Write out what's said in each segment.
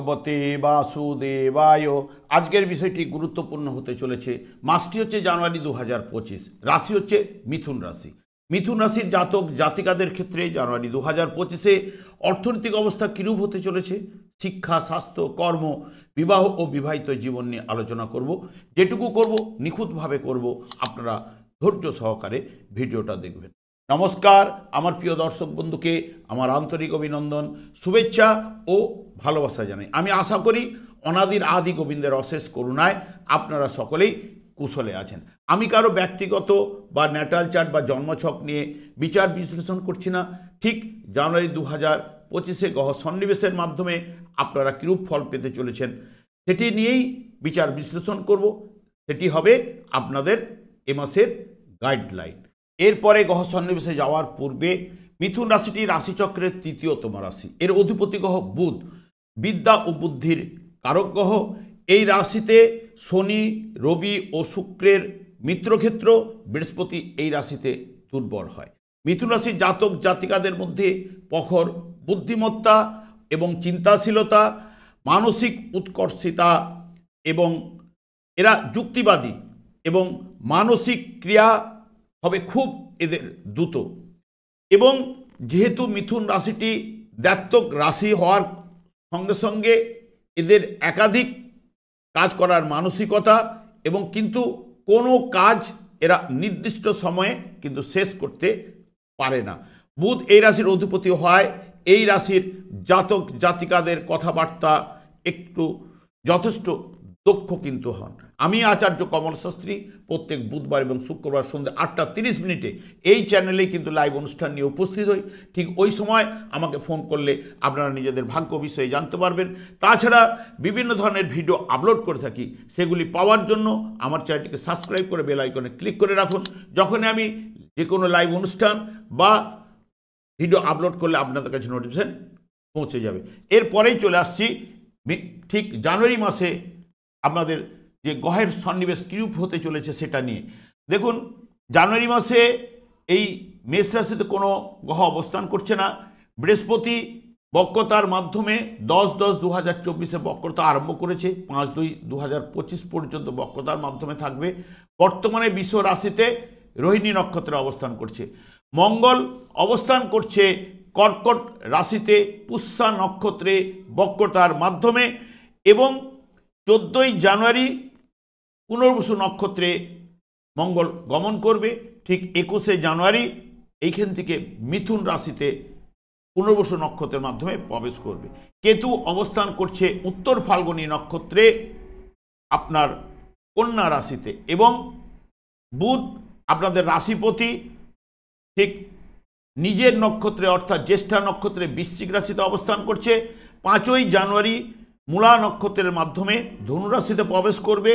ভগবতে বাসুদেবায়। আজকের বিষয়টি গুরুত্বপূর্ণ হতে চলেছে। মাসটি হচ্ছে জানুয়ারি 2025, রাশি হচ্ছে মিথুন রাশি। মিথুন রাশির জাতক জাতিকাদের ক্ষেত্রে জানুয়ারি 2025-এ অর্থনৈতিক অবস্থা কিরূপ হতে চলেছে, শিক্ষা, স্বাস্থ্য, কর্ম, বিবাহ ও বিবাহিত জীবন নিয়ে আলোচনা করব। যেটুকু করব নিখুঁতভাবে করব, আপনারা ধৈর্য সহকারে ভিডিওটা দেখবেন। নমস্কার, আমার প্রিয় দর্শক বন্ধুকে আমার আন্তরিক অভিনন্দন, শুভেচ্ছা ও ভালোবাসা জানাই। আমি আশা করি অনাদির আদি গোবিন্দের অশেষ করুণায় আপনারা সকলেই কুশলে আছেন। আমি কারো ব্যক্তিগত বা ন্যাটাল চার্ট বা জন্মছক নিয়ে বিচার বিশ্লেষণ করছি না। ঠিক জানুয়ারি 2025-এ গ্রহ সন্নিবেশের মাধ্যমে আপনারা কিরূপ ফল পেতে চলেছেন সেটি নিয়েই বিচার বিশ্লেষণ করব। সেটি হবে আপনাদের এ মাসের গাইডলাইন। এরপরে গ্রহ সন্নিবেশে যাওয়ার পূর্বে মিথুন রাশিটি রাশিচক্রের তৃতীয়তম রাশি। এর অধিপতি গ্রহ বুধ, বিদ্যা ও বুদ্ধির কারক গ্রহ। এই রাশিতে শনি, রবি ও শুক্রের মিত্রক্ষেত্র। বৃহস্পতি এই রাশিতে দুর্বল হয়। মিথুন রাশির জাতক জাতিকাদের মধ্যে প্রখর বুদ্ধিমত্তা এবং চিন্তাশীলতা, মানসিক উৎকর্ষিতা এবং এরা যুক্তিবাদী এবং মানসিক ক্রিয়া হবে খুব এদের দ্রুত। এবং যেহেতু মিথুন রাশিটি দ্ব্যর্থক রাশি হওয়ার সঙ্গে সঙ্গে এদের একাধিক কাজ করার মানসিকতা এবং কিন্তু কোনো কাজ এরা নির্দিষ্ট সময়ে কিন্তু শেষ করতে পারে না। বুধ এই রাশির অধিপতি হয় এই রাশির জাতক জাতিকাদের কথাবার্তা একটু যথেষ্ট দক্ষ কিন্তু হন। আমি আচার্য কমল শাস্ত্রী প্রত্যেক বুধবার এবং শুক্রবার সন্ধ্যে 8:30 এই চ্যানেলেই কিন্তু লাইভ অনুষ্ঠান নিয়ে উপস্থিত হই। ঠিক ওই সময় আমাকে ফোন করলে আপনারা নিজেদের ভাগ্য বিষয়ে জানতে পারবেন। তাছাড়া বিভিন্ন ধরনের ভিডিও আপলোড করে থাকি, সেগুলি পাওয়ার জন্য আমার চ্যানেলটিকে সাবস্ক্রাইব করে বেল আইকনে ক্লিক করে রাখুন। যখনই আমি যে কোনো লাইভ অনুষ্ঠান বা ভিডিও আপলোড করলে আপনাদের কাছে নোটিফিকেশন পৌঁছে যাবে। এরপরেই চলে আসছি ঠিক জানুয়ারি মাসে আপনাদের যে গ্রহের সন্নিবেশ কিরূপ হতে চলেছে সেটা নিয়ে। দেখুন, জানুয়ারি মাসে এই মেষ রাশিতে কোনো গ্রহ অবস্থান করছে না। বৃহস্পতি বক্রতার মাধ্যমে 10/10/2024-এ বক্রতা আরম্ভ করেছে। 5/2/2025 পর্যন্ত বক্রতার মাধ্যমে থাকবে। বর্তমানে বৃষ রাশিতে রোহিণী নক্ষত্রে অবস্থান করছে। মঙ্গল অবস্থান করছে কর্কট রাশিতে পুষ্যা নক্ষত্রে বক্রতার মাধ্যমে এবং 14ই জানুয়ারি পুনর্বসু নক্ষত্রে মঙ্গল গমন করবে। ঠিক 21শে জানুয়ারি এইখান থেকে মিথুন রাশিতে পুনর্বসু নক্ষত্রের মাধ্যমে প্রবেশ করবে। কেতু অবস্থান করছে উত্তর ফাল্গুনী নক্ষত্রে আপনার কন্যা রাশিতে এবং বুধ আপনাদের রাশিপতি ঠিক নিজের নক্ষত্রে অর্থাৎ জ্যেষ্ঠা নক্ষত্রে বৃশ্চিক রাশিতে অবস্থান করছে। 5ই জানুয়ারি মূলা নক্ষত্রের মাধ্যমে ধনু রাশিতে প্রবেশ করবে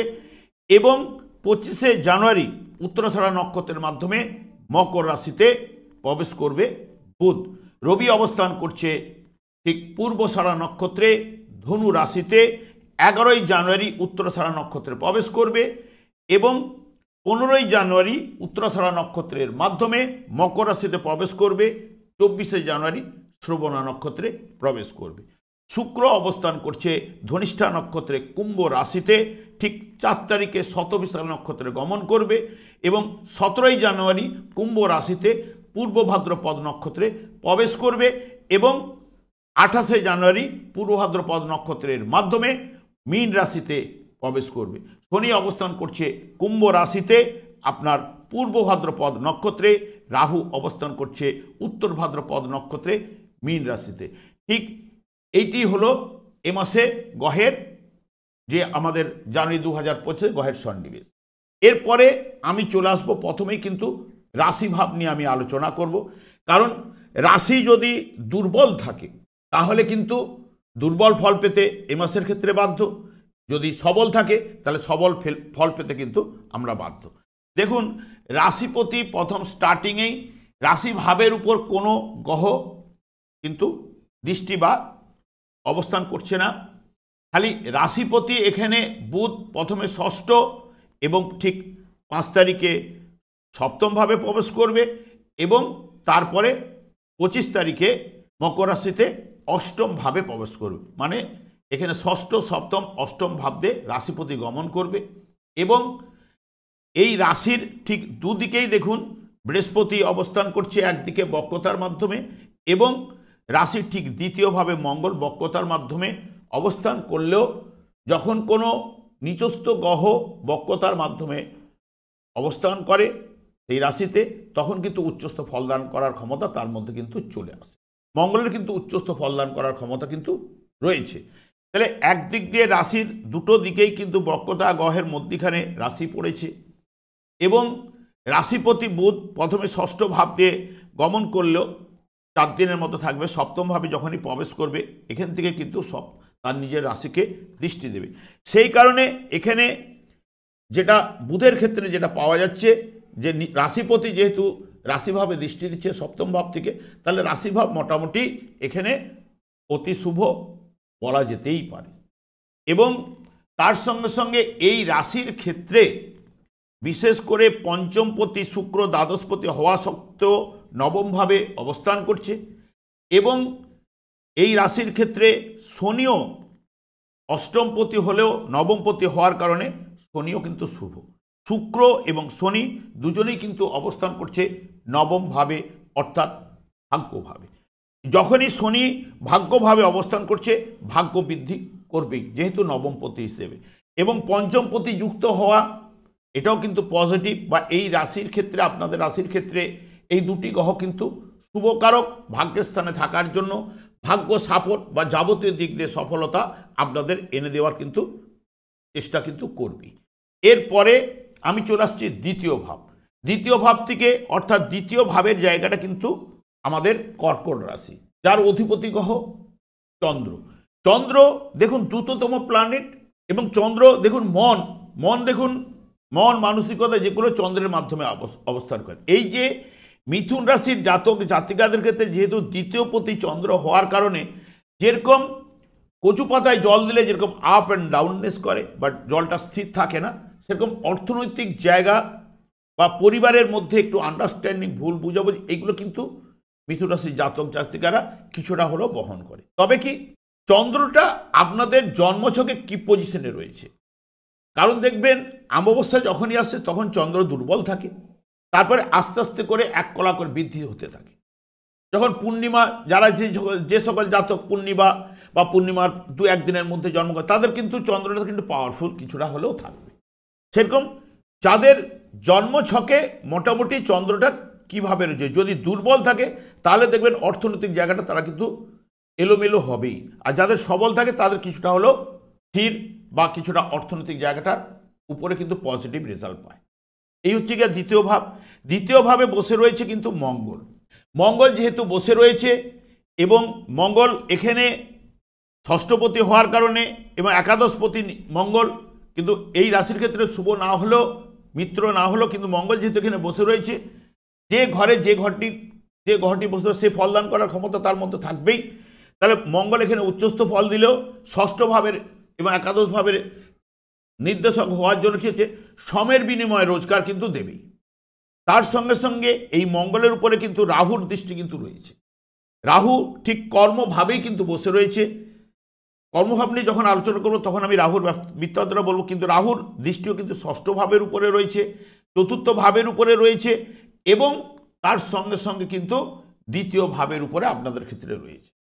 এবং 25শে জানুয়ারি উত্তরাষাঢ়া নক্ষত্রের মাধ্যমে মকর রাশিতে প্রবেশ করবে বুধ। রবি অবস্থান করছে ঠিক পূর্বষাঢ়া নক্ষত্রে ধনু রাশিতে। 11ই জানুয়ারি উত্তরাষাঢ়া নক্ষত্রে প্রবেশ করবে এবং 15ই জানুয়ারি উত্তরাষাঢ়া নক্ষত্রের মাধ্যমে মকর রাশিতে প্রবেশ করবে। 24শে জানুয়ারি শ্রবণা নক্ষত্রে প্রবেশ করবে। শুক্র অবস্থান করছে ধনিষ্ঠা নক্ষত্রে কুম্ভ রাশিতে। ঠিক 4 তারিখে শতবিশাখ নক্ষত্রে গমন করবে এবং 17ই জানুয়ারি কুম্ভ রাশিতে পূর্ব ভাদ্রপদ নক্ষত্রে প্রবেশ করবে এবং 28শে জানুয়ারি পূর্ব ভাদ্রপদ নক্ষত্রের মাধ্যমে মীন রাশিতে প্রবেশ করবে। শনি অবস্থান করছে কুম্ভ রাশিতে আপনার পূর্ব ভাদ্রপদ নক্ষত্রে। রাহু অবস্থান করছে উত্তর ভাদ্রপদ নক্ষত্রে মীন রাশিতে। ঠিক এইটি হলো এ মাসে গ্রহের যে আমাদের জানুয়ারি 2025 গ্রহের সন্নিবেশ। এরপরে আমি চলে আসবো, প্রথমেই কিন্তু রাশিভাব নিয়ে আমি আলোচনা করব। কারণ রাশি যদি দুর্বল থাকে তাহলে কিন্তু দুর্বল ফল পেতে এ মাসের ক্ষেত্রে বাধ্য। যদি সবল থাকে তাহলে সবল ফল পেতে কিন্তু আমরা বাধ্য। দেখুন, রাশিপতি প্রথম স্টার্টিংয়েই রাশিভাবের উপর কোনো গ্রহ কিন্তু দৃষ্টি বা অবস্থান করছে না। খালি রাশিপতি এখানে বুধ প্রথমে ষষ্ঠ এবং ঠিক 5 তারিখে সপ্তমভাবে প্রবেশ করবে এবং তারপরে 25 তারিখে মকর রাশিতে অষ্টমভাবে প্রবেশ করবে। মানে এখানে ষষ্ঠ সপ্তম অষ্টম ভাব দিয়ে রাশিপতি গমন করবে এবং এই রাশির ঠিক দুদিকেই দেখুন বৃহস্পতি অবস্থান করছে, একদিকে বক্রতার মাধ্যমে এবং রাশির ঠিক দ্বিতীয়ভাবে মঙ্গল বক্রতার মাধ্যমে অবস্থান করলেও যখন কোনো নিচস্থ গ্রহ বক্রতার মাধ্যমে অবস্থান করে এই রাশিতে তখন কিন্তু উচ্চস্থ ফলদান করার ক্ষমতা তার মধ্যে কিন্তু চলে আসে। মঙ্গলের কিন্তু উচ্চস্থ ফলদান করার ক্ষমতা কিন্তু রয়েছে। তাহলে একদিক দিয়ে রাশির দুটো দিকেই কিন্তু বক্রতা গ্রহের মধ্যিখানে রাশি পড়েছে এবং রাশিপতি বুধ প্রথমে ষষ্ঠ ভাব দিয়ে গমন করলেও 4 দিনের মতো থাকবে, সপ্তমভাবে যখনই প্রবেশ করবে এখান থেকে কিন্তু সব তার নিজের রাশিকে দৃষ্টি দেবে। সেই কারণে এখানে যেটা বুধের ক্ষেত্রে যেটা পাওয়া যাচ্ছে যে রাশিপতি যেহেতু রাশিভাবে দৃষ্টি দিচ্ছে সপ্তম ভাব থেকে, তাহলে রাশিভাব মোটামুটি এখানে অতি শুভ বলা যেতেই পারে। এবং তার সঙ্গে সঙ্গে এই রাশির ক্ষেত্রে বিশেষ করে পঞ্চমপতি শুক্র দ্বাদশপতি হওয়া সত্ত্বেও নবমভাবে অবস্থান করছে এবং এই রাশির ক্ষেত্রে শনিও অষ্টমপতি হলেও নবমপতি হওয়ার কারণে শনিও কিন্তু শুভ। শুক্র এবং শনি দুজনেই কিন্তু অবস্থান করছে নবমভাবে অর্থাৎ ভাগ্যভাবে। যখনই শনি ভাগ্যভাবে অবস্থান করছে ভাগ্য বৃদ্ধি করবেই যেহেতু নবমপতি হিসেবে, এবং পঞ্চমপতি যুক্ত হওয়া এটাও কিন্তু পজিটিভ, বা এই রাশির ক্ষেত্রে আপনাদের রাশির ক্ষেত্রে এই দুটি গ্রহ কিন্তু শুভকারক, ভাগ্যের স্থানে থাকার জন্য ভাগ্য সাপোর্ট বা যাবতীয় দিক দিয়ে সফলতা আপনাদের এনে দেওয়ার কিন্তু চেষ্টা কিন্তু করবে। এরপরে আমি চলে আসছি দ্বিতীয় ভাব। দ্বিতীয় ভাব থেকে অর্থাৎ দ্বিতীয় ভাবের জায়গাটা কিন্তু আমাদের কর্কট রাশি, যার অধিপতি গ্রহ চন্দ্র। চন্দ্র দেখুন দ্রুততম প্ল্যানেট এবং চন্দ্র দেখুন মন দেখুন মন মানসিকতা যেগুলো চন্দ্রের মাধ্যমে অবস্থান করে। এই যে মিথুন রাশির জাতক জাতিকাদের ক্ষেত্রে যেহেতু দ্বিতীয় পতি চন্দ্র হওয়ার কারণে যেরকম কচু পাতায় জল দিলে যেরকম আপ অ্যান্ড ডাউননেস করে বা জলটা স্থির থাকে না, সেরকম অর্থনৈতিক জায়গা বা পরিবারের মধ্যে একটু আন্ডারস্ট্যান্ডিং ভুল বুঝাবুঝি এইগুলো কিন্তু মিথুন রাশির জাতক জাতিকারা কিছুটা হলেও বহন করে। তবে কি চন্দ্রটা আপনাদের জন্মছকে কি পজিশনে রয়েছে, কারণ দেখবেন অমাবস্যা যখনই আসছে তখন চন্দ্র দুর্বল থাকে, তারপরে আস্তে আস্তে করে এক কলা করে বৃদ্ধি হতে থাকে। যখন পূর্ণিমা যারা যে সকল জাতক পূর্ণিমা বা পূর্ণিমার 2-1 দিনের মধ্যে জন্ম করে তাদের কিন্তু চন্দ্রটা কিন্তু পাওয়ারফুল কিছুটা হলেও থাকবে। সেরকম যাদের জন্মছকে মোটামুটি চন্দ্রটা কিভাবে রয়েছে, যদি দুর্বল থাকে তাহলে দেখবেন অর্থনৈতিক জায়গাটা তারা কিন্তু এলোমেলো হবেই, আর যাদের সবল থাকে তাদের কিছুটা হলেও স্থির বা কিছুটা অর্থনৈতিক জায়গাটার উপরে কিন্তু পজিটিভ রেজাল্ট পায়। এই হচ্ছে গিয়ে দ্বিতীয় ভাব। দ্বিতীয় ভাবে বসে রয়েছে কিন্তু মঙ্গল যেহেতু বসে রয়েছে এবং মঙ্গল এখানে ষষ্ঠপতি হওয়ার কারণে এবং একাদশপতি মঙ্গল কিন্তু এই রাশির ক্ষেত্রে শুভ না হলেও মিত্র না হলেও কিন্তু মঙ্গল যেহেতু এখানে বসে রয়েছে, যে ঘরে যে ঘরটি বসে সে ফলদান করার ক্ষমতা তার মধ্যে থাকবেই। তাহলে মঙ্গল এখানে উচ্চস্থ ফল দিলেও ষষ্ঠ ভাবের এবং একাদশ ভাবের নির্দেশক হওয়ার জন্য কি হচ্ছে সমের বিনিময়ে রোজগার কিন্তু দেবেই। তার সঙ্গে সঙ্গে এই মঙ্গলের উপরে কিন্তু রাহুর দৃষ্টি কিন্তু রয়েছে। রাহু ঠিক কর্মভাবেই কিন্তু বসে রয়েছে। কর্মভাব নিয়ে যখন আলোচনা করবো তখন আমি রাহুর বিস্তারিত বলবো, কিন্তু রাহুর দৃষ্টিও কিন্তু ষষ্ঠ ভাবের উপরে রয়েছে, চতুর্থ ভাবের উপরে রয়েছে এবং তার সঙ্গে সঙ্গে কিন্তু দ্বিতীয় ভাবের উপরে আপনাদের ক্ষেত্রে রয়েছে।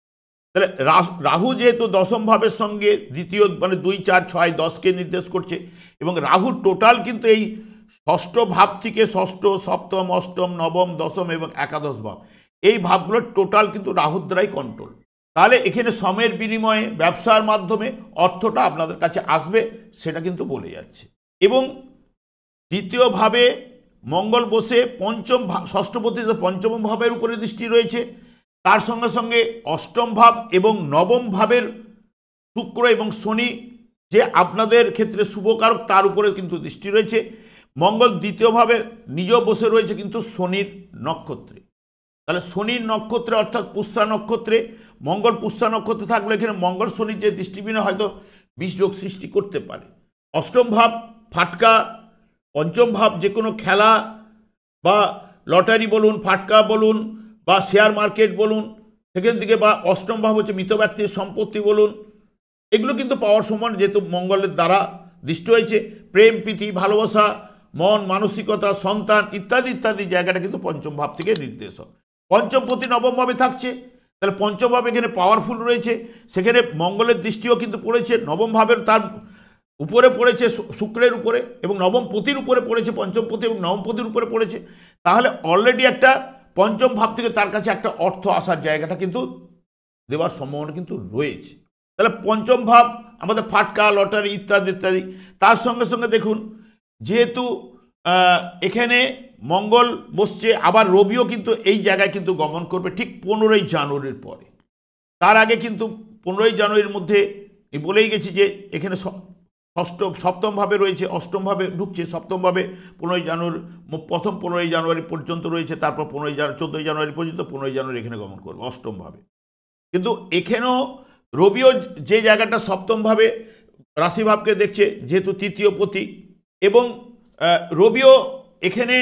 তাহলে রাহু যেহেতু দশম ভাবের সঙ্গে দ্বিতীয় মানে 2, 4, 6, 10কে নির্দেশ করছে এবং রাহুর টোটাল কিন্তু এই ষষ্ঠ ভাব থেকে ষষ্ঠ, সপ্তম, অষ্টম, নবম, দশম এবং একাদশ ভাব এই ভাবগুলোর টোটাল কিন্তু রাহুর দ্বারাই কন্ট্রোল। তাহলে এখানে সমের বিনিময়ে ব্যবসার মাধ্যমে অর্থটা আপনাদের কাছে আসবে সেটা কিন্তু বলে যাচ্ছে। এবং দ্বিতীয়ভাবে মঙ্গল বসে ষষ্ঠপতি পঞ্চম ভাবের উপরে দৃষ্টি রয়েছে, তার সঙ্গে সঙ্গে অষ্টম ভাব এবং নবম ভাবের শুক্র এবং শনি যে আপনাদের ক্ষেত্রে শুভকারক তার উপরে কিন্তু দৃষ্টি রয়েছে। মঙ্গল দ্বিতীয়ভাবে নিজেও বসে রয়েছে কিন্তু শনির নক্ষত্রে। তাহলে শনির নক্ষত্রে অর্থাৎ পুষ্যা নক্ষত্রে মঙ্গল পুষ্যা নক্ষত্রে থাকলে এখানে মঙ্গল শনির যে দৃষ্টিবিনা হয়তো বিষযোগ সৃষ্টি করতে পারে। অষ্টম ভাব ফাটকা, পঞ্চম ভাব যে কোনো খেলা বা লটারি বলুন, ফাটকা বলুন বা শেয়ার মার্কেট বলুন সেখান থেকে, বা অষ্টম ভাব হচ্ছে মৃত ব্যক্তির সম্পত্তি বলুন, এগুলো কিন্তু পাওয়ার সমান, যেহেতু মঙ্গলের দ্বারা দৃষ্টি হয়েছে। প্রেম, প্রীতি, ভালোবাসা, মন, মানসিকতা, সন্তান ইত্যাদি ইত্যাদি জায়গাটা কিন্তু পঞ্চম ভাব থেকে নির্দেশ হয়। পঞ্চম প্রতি নবম ভাবে থাকছে, তাহলে পঞ্চম ভাব এখানে পাওয়ারফুল রয়েছে। সেখানে মঙ্গলের দৃষ্টিও কিন্তু পড়েছে, নবম ভাবের তার উপরে পড়েছে শুক্রের উপরে, এবং নবম পতির উপরে পড়েছে, পঞ্চম পতি এবং নবম পতির উপরে পড়েছে। তাহলে অলরেডি একটা পঞ্চম ভাব থেকে তার কাছে একটা অর্থ আসার জায়গাটা কিন্তু দেওয়ার সম্ভাবনা কিন্তু রয়েছে। তাহলে পঞ্চম ভাব আমাদের ফাটকা, লটারি ইত্যাদি ইত্যাদি। তার সঙ্গে সঙ্গে দেখুন, যেহেতু এখানে মঙ্গল বসছে, আবার রবিও কিন্তু এই জায়গায় কিন্তু গমন করবে ঠিক 15ই জানুয়ারির পরে। তার আগে কিন্তু 15ই জানুয়ারির মধ্যে বলেই গেছি যে এখানে সপ্তম ভাবে রয়েছে, অষ্টম ভাবে ঢুকছে, সপ্তম ভাবে 15ই জানুয়ারি, প্রথম 15ই জানুয়ারি পর্যন্ত রয়েছে, তারপর 14ই জানুয়ারি পর্যন্ত, 15ই জানুয়ারি এখানে গমন করবে অষ্টম ভাবে। কিন্তু এখানেও রবিও যে জায়গাটা সপ্তম ভাবে রাশিভাবকে দেখছে, যেহেতু তৃতীয় পতি, এবং রবিও এখানে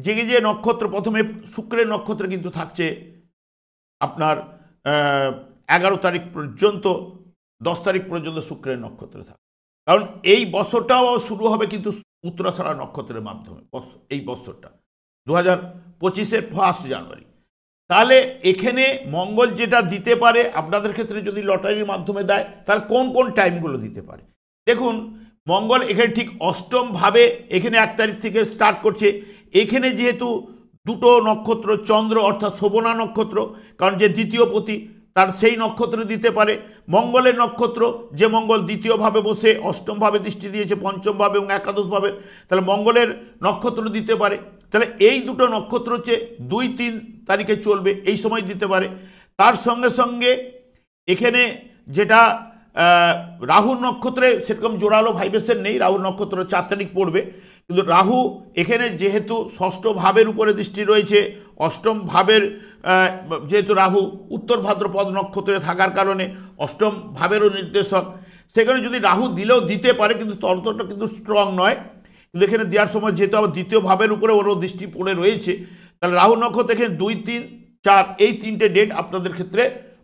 যে নক্ষত্র, প্রথমে শুক্রের নক্ষত্রে কিন্তু থাকছে আপনার 11 তারিখ পর্যন্ত, 10 তারিখ পর্যন্ত শুক্রের নক্ষত্রে থাকে। কারণ এই বছরটাও শুরু হবে কিন্তু উত্তরাষাঢ়া নক্ষত্রের মাধ্যমে, এই বছরটা 2025-এর 1 জানুয়ারি। তাহলে এখানে মঙ্গল যেটা দিতে পারে আপনাদের ক্ষেত্রে, যদি লটারির মাধ্যমে দেয়, তাহলে কোন কোন টাইমগুলো দিতে পারে দেখুন। মঙ্গল এখানে ঠিক অষ্টম ভাবে এখানে 1 তারিখ থেকে স্টার্ট করছে। এখানে যেহেতু দুটো নক্ষত্র, চন্দ্র অর্থাৎ শোভনা নক্ষত্র, কারণ যে দ্বিতীয় পতি তার সেই নক্ষত্র দিতে পারে। মঙ্গলের নক্ষত্র, যে মঙ্গল দ্বিতীয় ভাবে বসে অষ্টম ভাবে দৃষ্টি দিয়েছে, পঞ্চম ভাবে এবং একাদশ ভাবে, তাহলে মঙ্গলের নক্ষত্র দিতে পারে। তাহলে এই দুটো নক্ষত্র হচ্ছে 2-3 তারিখে চলবে, এই সময় দিতে পারে। তার সঙ্গে সঙ্গে এখানে যেটা রাহুর নক্ষত্রে সেরকম জোরালো ভাইব্রেশন নেই, রাহুর নক্ষত্র 4 তারিখ পড়বে, কিন্তু রাহু এখানে যেহেতু ষষ্ঠ ভাবের উপরে দৃষ্টি রয়েছে, অষ্টম ভাবের যেহেতু রাহু উত্তর ভাদ্রপদ নক্ষত্রে থাকার কারণে অষ্টম ভাবেরও নির্দেশক, সেখানে যদি রাহু দিলেও দিতে পারে, কিন্তু ততটা কিন্তু স্ট্রং নয়। কিন্তু এখানে দেওয়ার সময় যেহেতু আবার দ্বিতীয় ভাবের উপরে ওরও দৃষ্টি পড়ে রয়েছে, তাহলে রাহু নক্ষত্র এখানে 2, 3, 4 এই 3টে ডেট আপনাদের ক্ষেত্রে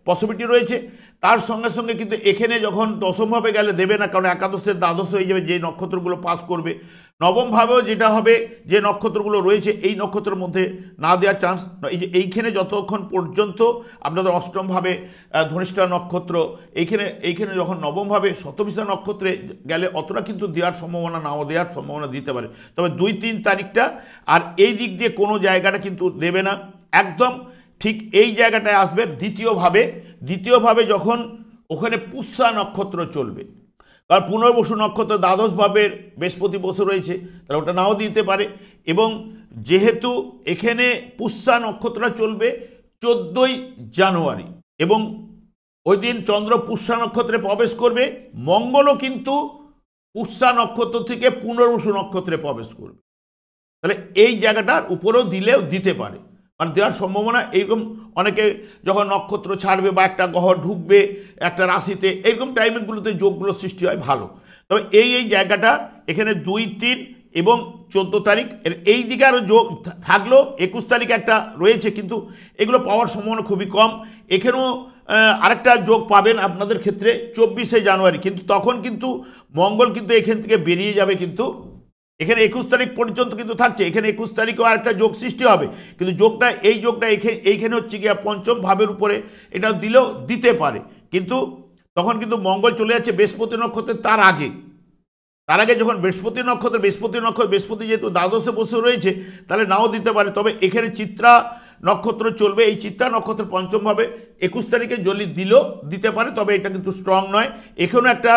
পসিবিলিটি রয়েছে। তার সঙ্গে সঙ্গে কিন্তু এখানে যখন দশমভাবে গেলে দেবে না, কারণ একাদশের দ্বাদশ হয়ে যাবে, যে নক্ষত্রগুলো পাস করবে। নবমভাবেও যেটা হবে, যে নক্ষত্রগুলো রয়েছে এই নক্ষত্রের মধ্যে না দেওয়ার চান্স। এই যে এইখানে যতক্ষণ পর্যন্ত আপনাদের অষ্টমভাবে ধনিষ্ঠা নক্ষত্র, এইখানে যখন নবমভাবে শতভিষা নক্ষত্রে গেলে অতটা কিন্তু দেওয়ার সম্ভাবনা, নাও দেওয়ার সম্ভাবনা দিতে পারে। তবে 2-3 তারিখটা আর এই দিক দিয়ে কোনো জায়গাটা কিন্তু দেবে না, একদম ঠিক এই জায়গাটায় আসবে দ্বিতীয়ভাবে যখন ওখানে পুষ্যা নক্ষত্র চলবে। কারণ পুনর্বসু নক্ষত্র দ্বাদশ ভাবের বৃহস্পতি বসে রয়েছে, তাহলে ওটা নাও দিতে পারে। এবং যেহেতু এখানে পুষ্যা নক্ষত্রটা চলবে 14ই জানুয়ারি, এবং ওই দিন চন্দ্র পুষ্যা নক্ষত্রে প্রবেশ করবে, মঙ্গলও কিন্তু পুষ্যা নক্ষত্র থেকে পুনর্বসু নক্ষত্রে প্রবেশ করবে। তাহলে এই জায়গাটার উপরেও দিলেও দিতে পারে, মানে দেওয়ার সম্ভাবনা। এইরকম অনেকে যখন নক্ষত্র ছাড়বে বা একটা গ্রহ ঢুকবে একটা রাশিতে, এইরকম টাইমগুলোতে যোগগুলো সৃষ্টি হয় ভালো। তবে এই জায়গাটা এখানে 2, 3 এবং 14 তারিখ এই দিকে আরও যোগ থাকলেও 21 তারিখে একটা রয়েছে, কিন্তু এগুলো পাওয়ার সম্ভাবনা খুবই কম। এখানেও আরেকটা যোগ পাবেন আপনাদের ক্ষেত্রে 24শে জানুয়ারি, কিন্তু তখন কিন্তু মঙ্গল কিন্তু এখান থেকে বেরিয়ে যাবে, কিন্তু এখানে 21 তারিখ পর্যন্ত কিন্তু থাকছে। এখানে 21 তারিখেও আরেকটা যোগ সৃষ্টি হবে, কিন্তু এই যোগটা এইখানে হচ্ছে গিয়ে পঞ্চম ভাবের উপরে, এটা দিলেও দিতে পারে। কিন্তু তখন কিন্তু মঙ্গল চলে যাচ্ছে বৃহস্পতি নক্ষত্রের তার আগে যখন বৃহস্পতি বৃহস্পতি যেহেতু দ্বাদশে বসে রয়েছে, তাহলে নাও দিতে পারে। তবে এখানে চিত্রা নক্ষত্র চলবে, এই চিত্রা নক্ষত্র পঞ্চম ভাবে 21 তারিখে জলি দিলেও দিতে পারে, তবে এটা কিন্তু স্ট্রং নয়। এখানেও একটা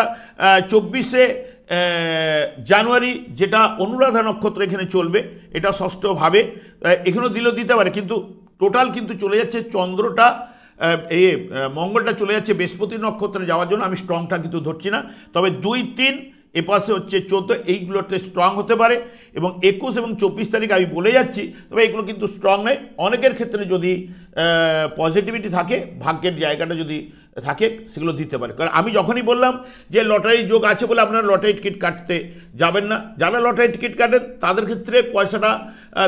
24শে জানুয়ারি যেটা অনুরাধা নক্ষত্র এখানে চলবে, এটা ষষ্ঠ ভাবে, এখানেও দিলেও দিতে পারে। কিন্তু টোটাল কিন্তু চলে যাচ্ছে চন্দ্রটা, মঙ্গলটা চলে যাচ্ছে বৃহস্পতি নক্ষত্রে যাওয়ার জন্য। আমি স্ট্রংটা কিন্তু ধরছি না, তবে 2, 3 এপাশে হচ্ছে 14, এইগুলোতে স্ট্রং হতে পারে। এবং 21 এবং 24 তারিখ আমি বলে যাচ্ছি, তবে এগুলো কিন্তু স্ট্রং নয়। অনেকের ক্ষেত্রে যদি পজিটিভিটি থাকে, ভাগ্যের জায়গাটা যদি থাকে, সেগুলো দিতে পারে। কারণ আমি যখনই বললাম যে লটারি যোগ আছে বলে আপনারা লটারি টিকিট কাটতে যাবেন না, যারা লটারি টিকিট কাটেন তাদের ক্ষেত্রে পয়সাটা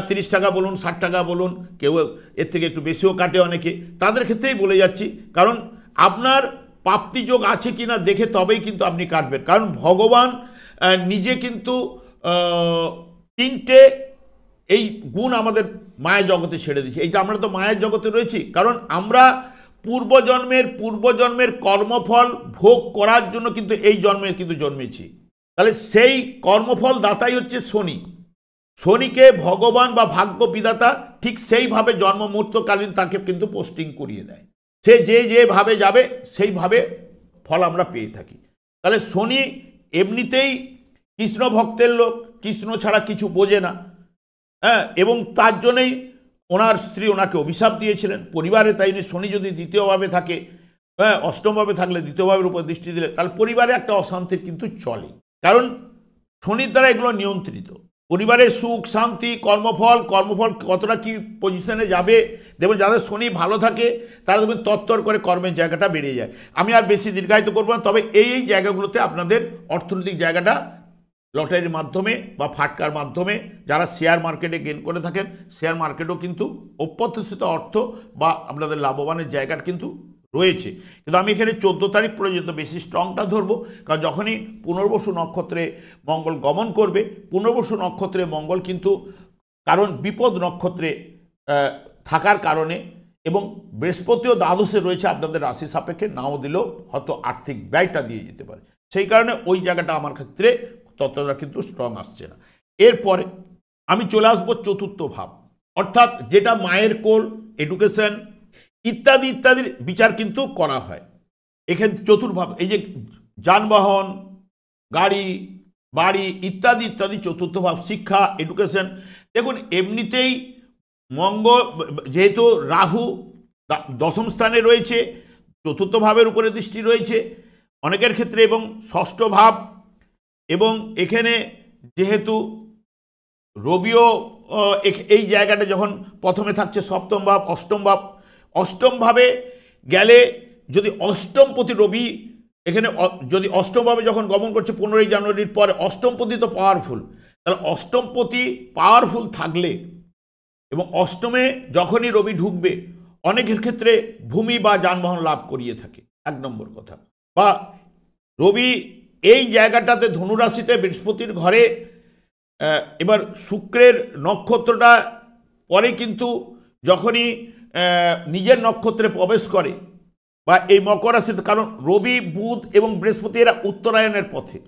30 টাকা বলুন, 60 টাকা বলুন, কেউ এর থেকে একটু বেশিও কাটে অনেকে, তাদের ক্ষেত্রেই বলে যাচ্ছি। কারণ আপনার প্রাপ্তিযোগ আছে কিনা দেখে তবেই কিন্তু আপনি কাটবেন, কারণ ভগবান নিজে কিন্তু তিনটে এই গুণ আমাদের মায়া জগতে ছেড়ে দিয়েছে। এই যে আমরা তো মায়ের জগতে রয়েছি, কারণ আমরা পূর্বজন্মের কর্মফল ভোগ করার জন্য কিন্তু এই জন্মে কিন্তু জন্মেছি। তাহলে সেই কর্মফল দাতাই হচ্ছে শনি। শনিকে ভগবান বা ভাগ্য বিধাতা ঠিক সেইভাবে জন্ম মুহূর্তকালীন তাকে কিন্তু পোস্টিং করিয়ে দেয়। সে যেভাবে যাবে সেইভাবে ফল আমরা পেয়ে থাকি। তাহলে শনি এমনিতেই কৃষ্ণ ভক্তের লোক, কৃষ্ণ ছাড়া কিছু বোঝে না, হ্যাঁ, এবং তার জন্যই ওনার স্ত্রী ওনাকে অভিশাপ দিয়েছিলেন পরিবারে। তাই নিয়ে শনি যদি দ্বিতীয়ভাবে থাকে, হ্যাঁ, অষ্টমভাবে থাকলে, দ্বিতীয়ভাবের উপর দৃষ্টি দিলে, তাহলে পরিবারে একটা অশান্তির কিন্তু চলে, কারণ শনির দ্বারা এগুলো নিয়ন্ত্রিত। পরিবারের সুখ শান্তি, কর্মফল কতটা কি পজিশনে যাবে, দেখবেন যাদের শনি ভালো থাকে তারা দেখবেন তত্তর করে কর্মের জায়গাটা বেড়ে যায়। আমি আর বেশি দীর্ঘায়িত করবো না, তবে এই জায়গাগুলোতে আপনাদের অর্থনৈতিক জায়গাটা লটারির মাধ্যমে বা ফাটকার মাধ্যমে যারা শেয়ার মার্কেটে গেইন করে থাকেন, শেয়ার মার্কেটও কিন্তু অপ্রত্যাশিত অর্থ বা আপনাদের লাভবানের জায়গাটা কিন্তু রয়েছে। কিন্তু আমি এখানে 14 তারিখ পর্যন্ত বেশি স্ট্রংটা ধরবো, কারণ যখনই পুনর্বসু নক্ষত্রে মঙ্গল গমন করবে, পুনর্বসু নক্ষত্রে মঙ্গল কিন্তু কারণ বিপদ নক্ষত্রে থাকার কারণে এবং বৃহস্পতিও দ্বাদশে রয়েছে, আপনাদের রাশি সাপেক্ষে নাও দিলেও হয়তো আর্থিক ব্যয়টা দিয়ে যেতে পারে। সেই কারণে ওই জায়গাটা আমার ক্ষেত্রে ততটা কিন্তু স্ট্রং আসছে না। এরপরে আমি চলে আসবো চতুর্থ ভাব, অর্থাৎ যেটা মায়ের কোল, এডুকেশন ইত্যাদি ইত্যাদির বিচার কিন্তু করা হয়। এখানে চতুর্ভাব, এই যে যানবাহন, গাড়ি, বাড়ি ইত্যাদি ইত্যাদি চতুর্থ ভাব, শিক্ষা, এডুকেশন। দেখুন এমনিতেই মঙ্গল যেহেতু রাহু দশম স্থানে রয়েছে, চতুর্থ ভাবের উপরে দৃষ্টি রয়েছে অনেকের ক্ষেত্রে, এবং ষষ্ঠ ভাব, এবং এখানে যেহেতু রবিও এই জায়গাটা যখন প্রথমে থাকছে সপ্তম ভাব, অষ্টম ভাবে গেলে যদি অষ্টমপতি রবি এখানে যদি অষ্টমভাবে যখন গমন করছে 15 জানুয়ারির পরে, অষ্টমপতি তো পাওয়ারফুল, তাহলে অষ্টমপতি পাওয়ারফুল থাকলে এবং অষ্টমে যখনই রবি ঢুকবে অনেকের ক্ষেত্রে ভূমি বা যানবাহন লাভ করিয়ে থাকে, 1 নম্বর কথা। বা রবি এই জায়গাটাতে ধনুরাশিতে বৃহস্পতির ঘরে, এবার শুক্রের নক্ষত্রটা পরে কিন্তু যখনই নিজের নক্ষত্রে প্রবেশ করে বা এই মকর রাশিতে, কারণ রবি বুধ এবং বৃহস্পতি এরা উত্তরায়ণের পথে,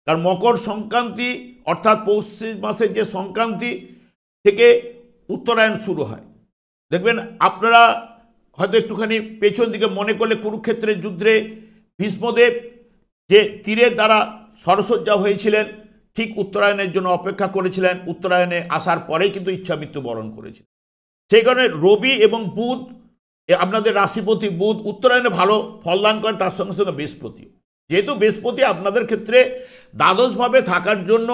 কারণ মকর সংক্রান্তি অর্থাৎ পৌষ মাসের যে সংক্রান্তি থেকে উত্তরায়ণ শুরু হয়। দেখবেন আপনারা হয়তো একটুখানি পেছন দিকে মনে করলে কুরুক্ষেত্রের যুদ্ধে ভীষ্মদেব যে তীরের দ্বারা সরসজ্জা হয়েছিলেন, ঠিক উত্তরায়ণের জন্য অপেক্ষা করেছিলেন, উত্তরায়ণে আসার পরেই কিন্তু ইচ্ছা মৃত্যু বরণ করেছিলেন। সেই কারণে রবি এবং বুধ, আপনাদের রাশিপতি বুধ উত্তরায়ণে ভালো ফলদান করেন, তার সঙ্গে সঙ্গে বৃহস্পতি, যেহেতু বৃহস্পতি আপনাদের ক্ষেত্রে দ্বাদশভাবে থাকার জন্য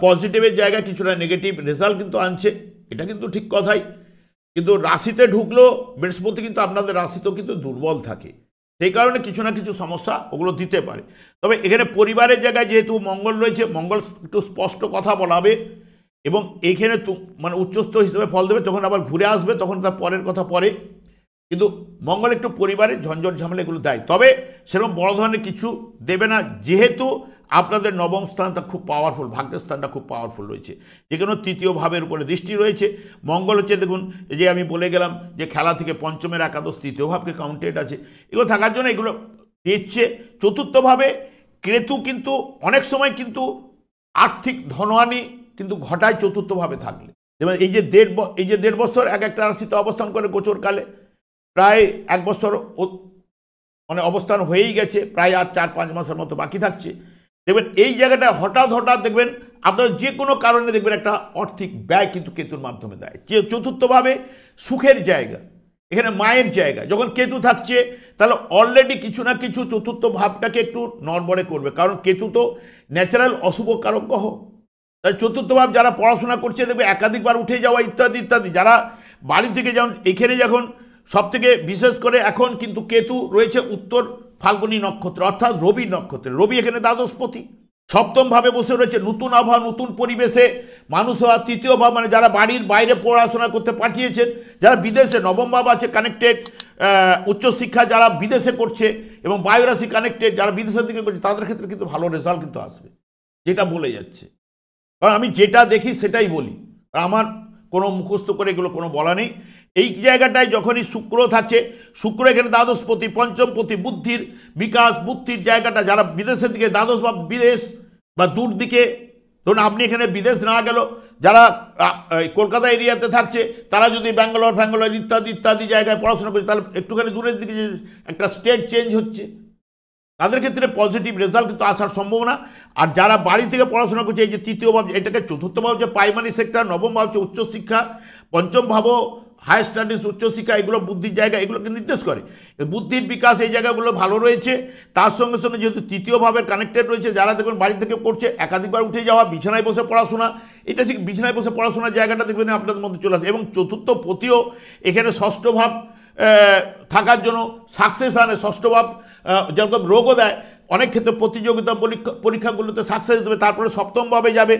পজিটিভের জায়গায় কিছুটা নেগেটিভ রেজাল্ট কিন্তু আনছে, এটা কিন্তু ঠিক কথাই। কিন্তু রাশিতে ঢুকলেও বৃহস্পতি কিন্তু আপনাদের রাশিতেও কিন্তু দুর্বল থাকে, সেই কারণে কিছু না কিছু সমস্যা ওগুলো দিতে পারে। তবে এখানে পরিবারের জায়গায় যেহেতু মঙ্গল রয়েছে, মঙ্গল একটু স্পষ্ট কথা বলাবে এবং এইখানে মানে উচ্চস্থ হিসেবে ফল দেবে, যখন আবার ঘুরে আসবে তখন তার পরের কথা পরে, কিন্তু মঙ্গল একটু পরিবারের ঝঞ্ঝট ঝামেলা এগুলো দেয়, তবে সেরকম বড় ধরনের কিছু দেবে না, যেহেতু আপনাদের নবম স্থানটা খুব পাওয়ারফুল, ভাগ্যের স্থানটা খুব পাওয়ারফুল রয়েছে, যেখানে তৃতীয় ভাবের উপরে দৃষ্টি রয়েছে। মঙ্গল হচ্ছে দেখুন যে আমি বলে গেলাম যে খেলা থেকে পঞ্চমের একাদশ, তৃতীয় ভাবকে কাউন্টেড আছে, এগুলো থাকার জন্য এগুলো দিচ্ছে। চতুর্থভাবে কেতু কিন্তু অনেক সময় কিন্তু আর্থিক ধনহানি কিন্তু ঘটায় চতুর্থভাবে থাকলে। যেমন এই যে দেড় বছর একটা রাশিতে অবস্থান করে গোচরকালে, প্রায় 1 বছর মানে অবস্থান হয়েই গেছে, প্রায় আর 4-5 মাসের মতো বাকি থাকছে। দেখবেন এই জায়গাটা হঠাৎ দেখবেন আপনার যে কোনো কারণে দেখবেন একটা আর্থিক ব্যয় কিন্তু কেতুর মাধ্যমে দেয়। যে চতুর্থভাবে সুখের জায়গা, এখানে মায়ের জায়গা যখন কেতু থাকছে, তাহলে অলরেডি কিছু না কিছু চতুর্থ ভাবটাকে একটু নড়বড়ে করবে, কারণ কেতু তো ন্যাচারাল অশুভ কারক গ্রহ। তাই চতুর্থ ভাব যারা পড়াশোনা করছে দেখবে একাধিকবার উঠে যাওয়া ইত্যাদি ইত্যাদি, যারা বাড়ি থেকে যেমন এখানে যখন সবথেকে বিশেষ করে এখন কিন্তু কেতু রয়েছে উত্তর ফাল্গুনী নক্ষত্র অর্থাৎ রবি নক্ষত্রে, রবি এখানে দ্বাদশপতি, সপ্তমভাবে বসে রয়েছে নতুন আবহাওয়া, নতুন পরিবেশে মানুষ হওয়া। তৃতীয় ভাব মানে যারা বাড়ির বাইরে পড়াশোনা করতে পাঠিয়েছেন, যারা বিদেশে, নবম ভাব আছে কানেক্টেড উচ্চশিক্ষা যারা বিদেশে করছে, এবং বায়ুরাশি কানেক্টেড যারা বিদেশের দিকে করছে, তাদের ক্ষেত্রে কিন্তু ভালো রেজাল্ট কিন্তু আসবে, যেটা বলে যাচ্ছে। কারণ আমি যেটা দেখি সেটাই বলি, আমার কোনো মুখস্থ করে এগুলো কোনো বলা নেই। এই জায়গাটায় যখনই শুক্র থাকছে, শুক্র এখানে দ্বাদশপতি, পঞ্চমপতি, বুদ্ধির বিকাশ, বুদ্ধির জায়গাটা, যারা বিদেশের দিকে দ্বাদশ বা বিদেশ বা দূর দিকে, ধরুন আপনি এখানে বিদেশ না গেলেও যারা কলকাতা এরিয়াতে থাকছে, তারা যদি ব্যাঙ্গালোর ইত্যাদি ইত্যাদি জায়গায় পড়াশোনা করছে, তাহলে একটুখানি দূরের দিকে যে একটা স্টেট চেঞ্জ হচ্ছে, তাদের ক্ষেত্রে পজিটিভ রেজাল্ট কিন্তু আসার সম্ভাবনা। আর যারা বাড়ি থেকে পড়াশোনা করছে, এই যে তৃতীয় ভাব, এটাকে চতুর্থ ভাব যে প্রাইমারি সেক্টর, নবম ভাব হচ্ছে উচ্চশিক্ষা, পঞ্চম ভাবও হায়ার স্টাডিজ উচ্চশিক্ষা, এগুলো বুদ্ধির জায়গা, এগুলোকে নির্দেশ করে। বুদ্ধির বিকাশ এই জায়গাগুলো ভালো রয়েছে। তার সঙ্গে সঙ্গে যেহেতু তৃতীয় ভাবের কানেক্টেড রয়েছে, যারা দেখবেন বাড়ি থেকে করছে, একাধিকবার উঠে যাওয়া, বিছানায় বসে পড়াশোনা, এটা ঠিক বিছানায় বসে পড়াশোনার জায়গাটা দেখবেন আপনাদের মধ্যে চলে আসে। এবং চতুর্থ পতিও এখানে ষষ্ঠ ভাব থাকার জন্য সাকসেস আনে। ষষ্ঠ ভাব যেরকম রোগও দেয়, অনেক ক্ষেত্রে প্রতিযোগিতা পরীক্ষাগুলোতে সাকসেস দেবে। তারপরে সপ্তমভাবে যাবে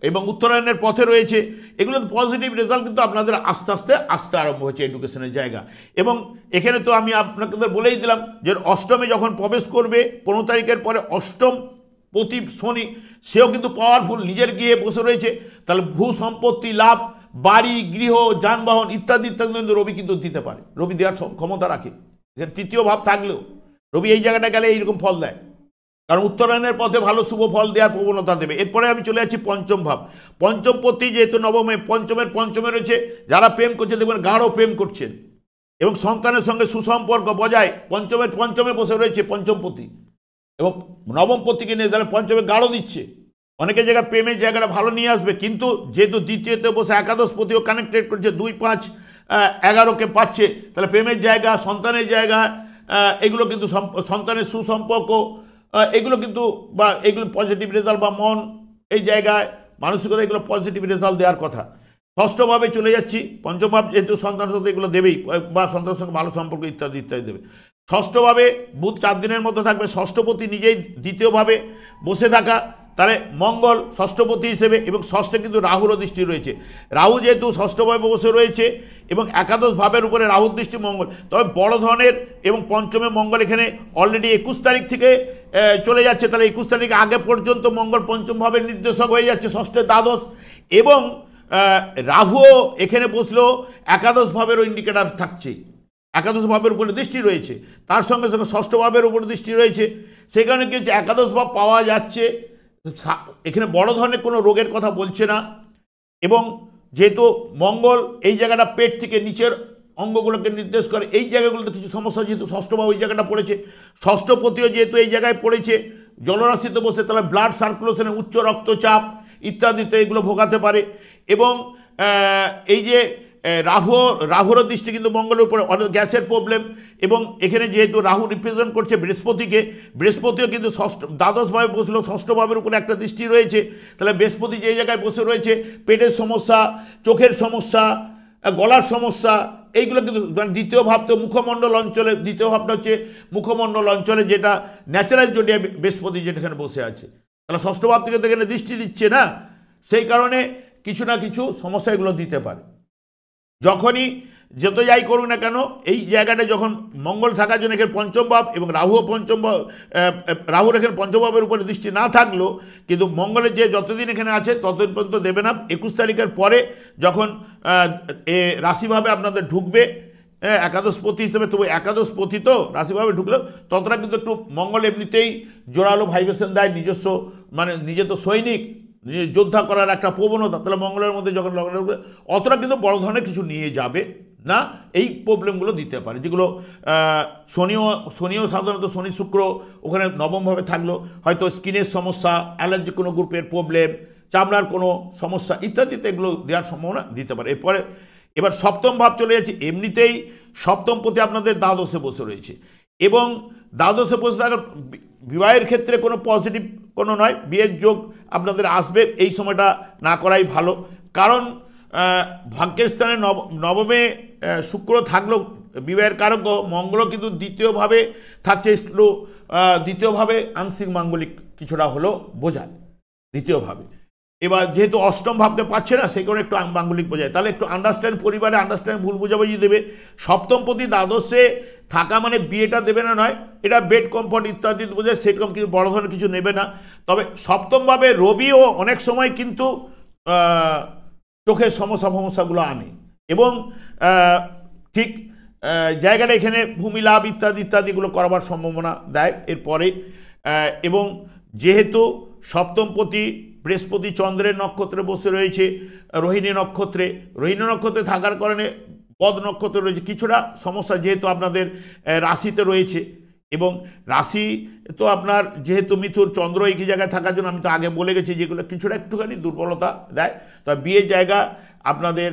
এবং উত্তরায়ণের পথে রয়েছে। এগুলো পজিটিভ রেজাল্ট কিন্তু আপনাদের আস্তে আস্তে আসতে আরম্ভ হয়েছে এডুকেশনের জায়গা। এবং এখানে তো আমি আপনাদের বলেই দিলাম যে অষ্টমে যখন প্রবেশ করবে 15 তারিখের পরে, অষ্টম পতি শনি, সেও কিন্তু পাওয়ারফুল, নিজের গিয়ে বসে রয়েছে। তাহলে ভূ সম্পত্তি লাভ, বাড়ি, গৃহ, যানবাহন ইত্যাদি ইত্যাদি কিন্তু রবি কিন্তু দিতে পারে, রবি দেওয়ার ক্ষমতা রাখে। এখানে তৃতীয় ভাব থাকলেও রবি এই জায়গাটা গেলে এইরকম ফল দেয়, কারণ উত্তরায়ণের পথে ভালো শুভ ফল দেওয়ার প্রবণতা দেবে। এরপরে আমি চলে যাচ্ছি পঞ্চম ভাব। পঞ্চমপতি যেহেতু নবমে, পঞ্চমে রয়েছে, যারা প্রেম করছে দেখবেন গাঢ় প্রেম করছেন এবং সন্তানের সঙ্গে সুসম্পর্ক বজায়। পঞ্চমে বসে রয়েছে পঞ্চমপতি, এবং নবমপতিকে নিয়ে তাহলে পঞ্চমে গাঢ় দিচ্ছে। অনেকের জায়গায় প্রেমের জায়গাটা ভালো নিয়ে আসবে, কিন্তু যেহেতু দ্বিতীয়তে বসে একাদশপতিও কানেক্টেড করছে, 2, 5, 11কে পাচ্ছে, তাহলে প্রেমের জায়গা, সন্তানের জায়গা, এগুলো কিন্তু সন্তানের সুসম্পর্ক, এগুলো কিন্তু বা এগুলো পজিটিভ রেজাল্ট, বা মন এই জায়গায় মানসিকতা, এগুলো পজিটিভ রেজাল্ট দেওয়ার কথা। ষষ্ঠভাবে চলে যাচ্ছি, পঞ্চম ভাব যেহেতু সন্তানের সাথে এগুলো দেবেই, বা সন্তানের সঙ্গে ভালো সম্পর্ক ইত্যাদি ইত্যাদি দেবে। ষষ্ঠভাবে বুধ 4 দিনের মতো থাকবে, ষষ্ঠপতি নিজেই দ্বিতীয়ভাবে বসে থাকা, তাহলে মঙ্গল ষষ্ঠপতি হিসেবে, এবং ষষ্ঠে কিন্তু রাহুরও দৃষ্টি রয়েছে। রাহু যেহেতু ষষ্ঠভাবে বসে রয়েছে এবং একাদশ ভাবের উপরে রাহুর দৃষ্টি, মঙ্গল, তবে বড় ধরনের, এবং পঞ্চমে মঙ্গল এখানে অলরেডি 21 তারিখ থেকে চলে যাচ্ছে, তাহলে 21 তারিখ আগে পর্যন্ত মঙ্গল পঞ্চম ভাবের নির্দেশক হয়ে যাচ্ছে, ষষ্ঠে দ্বাদশ, এবং রাহুও এখানে বসলেও একাদশ ভাবেরও ইন্ডিকেটার থাকছে, একাদশ ভাবের উপরে দৃষ্টি রয়েছে, তার সঙ্গে সঙ্গে ষষ্ঠ ভাবের উপরে দৃষ্টি রয়েছে। সেই কারণে কি হচ্ছে, একাদশ ভাব পাওয়া যাচ্ছে, এখানে বড় ধরনের কোনো রোগের কথা বলছে না। এবং যেহেতু মঙ্গল এই জায়গাটা পেট থেকে নিচের অঙ্গগুলোকে নির্দেশ করে, এই জায়গাগুলোতে কিছু সমস্যা, যেহেতু ষষ্ঠ ভাব ওই জায়গাটা পড়েছে, ষষ্ঠপতিও যেহেতু এই জায়গায় পড়েছে জলরাশিতে বসে, তাহলে ব্লাড সার্কুলেশনে উচ্চ রক্তচাপ ইত্যাদিতে এগুলো ভোগাতে পারে। এবং এই যে রাহুর দৃষ্টি কিন্তু মঙ্গলের উপরে, গ্যাসের প্রবলেম, এবং এখানে যেহেতু রাহু রিপ্রেজেন্ট করছে বৃহস্পতিকে, বৃহস্পতিও কিন্তু দ্বাদশভাবে বসলেও ষষ্ঠ ভাবের উপরে একটা দৃষ্টি রয়েছে। তাহলে বৃহস্পতি যে জায়গায় বসে রয়েছে, পেটের সমস্যা, চোখের সমস্যা, গলার সমস্যা, এইগুলো কিন্তু দ্বিতীয় ভাব তো মুখমণ্ডল অঞ্চলে, দ্বিতীয় ভাবটা হচ্ছে মুখমণ্ডল অঞ্চলে, যেটা ন্যাচারাল জোডিয়া বৃহস্পতি যেখানে বসে আছে, তাহলে ষষ্ঠ ভাব থেকে এখানে দৃষ্টি দিচ্ছে না, সেই কারণে কিছু না কিছু সমস্যা এগুলো দিতে পারে। যখনই যত যাই করুক না কেন, এই জায়গাটা যখন মঙ্গল থাকার জন্য এখানে পঞ্চম ভাব, এবং রাহুর এখানে পঞ্চম ভাবের উপরে দৃষ্টি না থাকলেও, কিন্তু মঙ্গলের যে যতদিন এখানে আছে ততদিন পর্যন্ত দেবে না। 21 তারিখের পরে যখন রাশিভাবে আপনাদের ঢুকবে একাদশপতি হিসেবে, তবু একাদশপতি তো রাশিভাবে ঢুকলেও ততটা কিন্তু একটু মঙ্গল এমনিতেই জোরালো ভাইব্রেশন দেয়, নিজস্ব মানে নিজে তো সৈনিক, যোদ্ধা করার একটা প্রবণতা, তাহলে মঙ্গলের মধ্যে যখন লগ্ন অতটা কিন্তু বড় ধরনের কিছু নিয়ে যাবে না। এই প্রবলেমগুলো দিতে পারে, যেগুলো শনিও সাধারণত শনি শুক্র ওখানে নবমভাবে থাকলো, হয়তো স্কিনের সমস্যা, অ্যালার্জি কোনো গ্রুপের প্রবলেম, চামড়ার কোনো সমস্যা ইত্যাদিতে এগুলো দেওয়ার সম্ভাবনা দিতে পারে। এবার সপ্তম ভাব চলে যাচ্ছে, এমনিতেই সপ্তমপতি আপনাদের দ্বাদশে বসে রয়েছে, এবং দ্বাদশে বসে থাকার বিবাহের ক্ষেত্রে কোনো পজিটিভ কোনো নয়, বিয়ের যোগ আপনাদের আসবে, এই সময়টা না করাই ভালো। কারণ ভাগ্যের স্থানে নবমে শুক্র থাকলেও বিবাহের কারক মঙ্গলও কিন্তু দ্বিতীয়ভাবে থাকছে, দ্বিতীয়ভাবে আংশিক মাঙ্গলিক কিছুটা হলেও বোঝায়। দ্বিতীয়ভাবে। এবার যেহেতু অষ্টম ভাবকে পাচ্ছে না, সেই কারণে একটু মাঙ্গলিক বোঝায়, তাহলে একটু আন্ডারস্ট্যান্ড, পরিবারে আন্ডারস্ট্যান্ড, ভুল বোঝাবুঝি দেবে। সপ্তমপতি দ্বাদশে থাকা মানে বিয়েটা দেবে না নয়, এটা বেড কমফর্ট ইত্যাদি বোঝায়, সেরকম কিছু বড় ধরনের কিছু নেবে না। তবে সপ্তমভাবে রবিও অনেক সময় কিন্তু চোখের সমস্যাগুলো আনে, এবং ঠিক জায়গাটা এখানে ভূমি লাভ ইত্যাদি ইত্যাদিগুলো করাবার সম্ভাবনা দেয় এরপরে। এবং যেহেতু সপ্তমপতি বৃহস্পতি চন্দ্রের নক্ষত্রে বসে রয়েছে রোহিণী নক্ষত্রে থাকার কারণে পদ নক্ষত্রে রয়েছে কিছুটা সমস্যা, যেহেতু আপনাদের রাশিতে রয়েছে, এবং রাশি তো আপনার যেহেতু মিথুন, চন্দ্র একই জায়গায় থাকার জন্য আমি তো আগে বলে গেছি যেগুলো কিছুটা একটুখানি দুর্বলতা দেয়। তবে বিয়ের জায়গা আপনাদের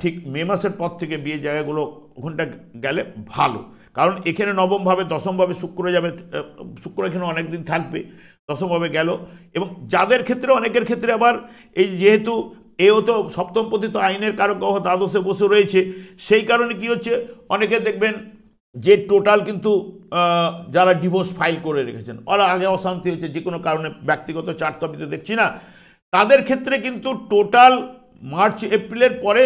ঠিক মে মাসের পর থেকে বিয়ের জায়গাগুলো ওখানটা গেলে ভালো, কারণ এখানে নবমভাবে দশমভাবে শুক্র যাবে, শুক্র এখানে অনেক দিন থাকবে, দশমভাবে গেল। এবং যাদের ক্ষেত্রে, অনেকের ক্ষেত্রে আবার এই যেহেতু এও তো সপ্তমপতি তো আইনের কারক গ্রহ দ্বাদশে বসে রয়েছে, সেই কারণে কি হচ্ছে, অনেকে দেখবেন যে টোটাল কিন্তু যারা ডিভোর্স ফাইল করে রেখেছেন, ওরা আগে অশান্তি হচ্ছে যে কোনো কারণে, ব্যক্তিগত চার্ট তো আমি তো দেখছি না, তাদের ক্ষেত্রে কিন্তু টোটাল মার্চ এপ্রিলের পরে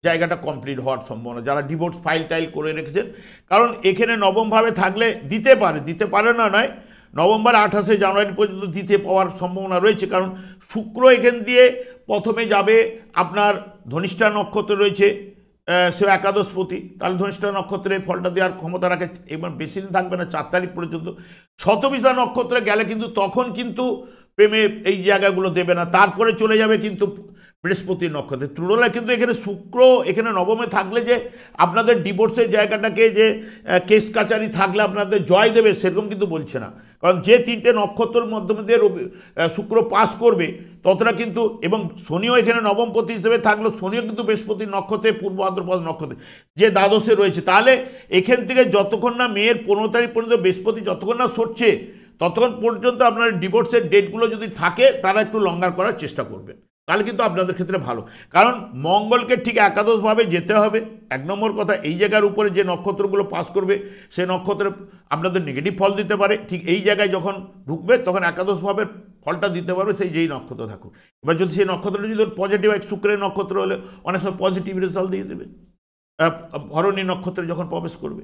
জায়গাটা কমপ্লিট হওয়ার সম্ভাবনা, যারা ডিভোর্স ফাইল টাইল করে রেখেছেন। কারণ এখানে নবমভাবে থাকলে দিতে পারে না নয়, নভেম্বর 28শে জানুয়ারি পর্যন্ত দিতে পাওয়ার সম্ভাবনা রয়েছে। কারণ শুক্র এখান দিয়ে প্রথমে যাবে আপনার ধনিষ্ঠা নক্ষত্রে রয়েছে, সে একাদশপতি, তাহলে ধনিষ্ঠা নক্ষত্রে ফলটা দেওয়ার ক্ষমতা রাখে, এবার বেশি দিন থাকবে না, 4 তারিখ পর্যন্ত। শতবিশা নক্ষত্রে গেলে কিন্তু তখন কিন্তু প্রেমে এই জায়গাগুলো দেবে না, তারপরে চলে যাবে কিন্তু বৃহস্পতির নক্ষত্রে। তুলনায় কিন্তু এখানে শুক্র এখানে নবমে থাকলে যে আপনাদের ডিভোর্সের জায়গাটাকে যে কেস কাচারি থাকলে আপনাদের জয় দেবে সেরকম কিন্তু বলছে না, কারণ যে 3টে নক্ষত্রের মাধ্যমে দিয়ে শুক্র পাস করবে ততটা কিন্তু, এবং শনিও এখানে নবমপতি হিসেবে থাকলো, শনিও কিন্তু বৃহস্পতির নক্ষত্রে, পূর্ব ভাদ্রপদ নক্ষত্রে যে দ্বাদশে রয়েছে, তাহলে এখান থেকে যতক্ষণ না মেয়ের 15 তারিখ পর্যন্ত বৃহস্পতি যতক্ষণ না সরছে ততক্ষণ পর্যন্ত আপনার ডিভোর্সের ডেটগুলো যদি থাকে তারা একটু লঙ্গার করার চেষ্টা করবেন, তাহলে কিন্তু আপনাদের ক্ষেত্রে ভালো। কারণ মঙ্গলকে ঠিক একাদশভাবে যেতে হবে, 1 নম্বর কথা। এই জায়গার উপরে যে নক্ষত্রগুলো পাস করবে সে নক্ষত্রে আপনাদের নেগেটিভ ফল দিতে পারে, ঠিক এই জায়গায় যখন ঢুকবে তখন একাদশভাবে ফলটা দিতে পারবে সেই যেই নক্ষত্র থাকুক। এবার যদি সেই নক্ষত্রটা যদি পজিটিভ হয়, শুক্রের নক্ষত্র হলে অনেক সময় পজিটিভ রেজাল্ট দিয়ে দেবে, ভরণী নক্ষত্রে যখন প্রবেশ করবে